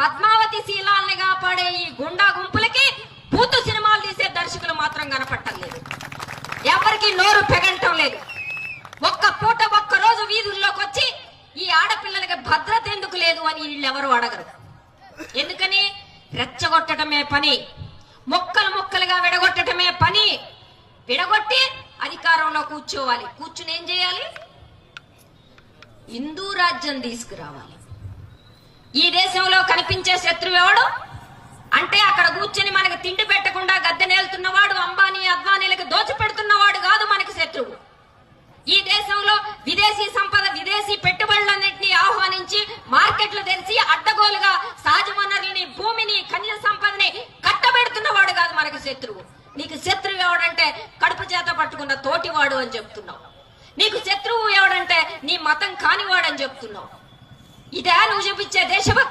పద్మావతి శీలాల్ని కాపాడే ఈ గుండా గుంపులకి బూతు సినిమాలు తీసే దర్శకులు మాత్రం కనపట్టలేదు. ఎవరికి నోరు పెగంటం లేదు. ఒక్క పూట ఒక్క రోజు వీధుల్లోకి వచ్చి ఈ ఆడపిల్లలకి భద్రత ఎందుకు లేదు అని వీళ్ళెవరు అడగరు. ఎందుకని? రెచ్చగొట్టడమే పని, మొక్కలు మొక్కలుగా విడగొట్టడమే పని. విడగొట్టి అధికారంలో కూర్చోవాలి. కూర్చుని ఏం చేయాలి? హిందూ రాజ్యం తీసుకురావాలి. ఈ దేశంలో కనిపించే శత్రువు ఎవడు అంటే అక్కడ కూర్చొని మనకి తిండి పెట్టకుండా గద్దెనేలుతున్నవాడు, అంబానీ అద్వానీలకు దోచిపెడుతున్నవాడు కాదు మనకి శత్రువు. ఈ దేశంలో విదేశీ సంపద, విదేశీ పెట్టుబడులన్నింటినీ ఆహ్వానించి మార్కెట్లు తెరిచి అడ్డగోలుగా సహజ వనరులని, భూమిని, ఖనిజ సంపదని కట్టబెడుతున్నవాడు కాదు మనకి శత్రువు. నీకు శత్రువు ఎవడంటే కడుపు చేత పట్టుకున్న తోటివాడు అని చెప్తున్నావు. నీకు శత్రువు ఎవడంటే నీ మతం కానివాడు అని చెప్తున్నావు. ఇదే నువ్వు చూపించే దేశభక్తి?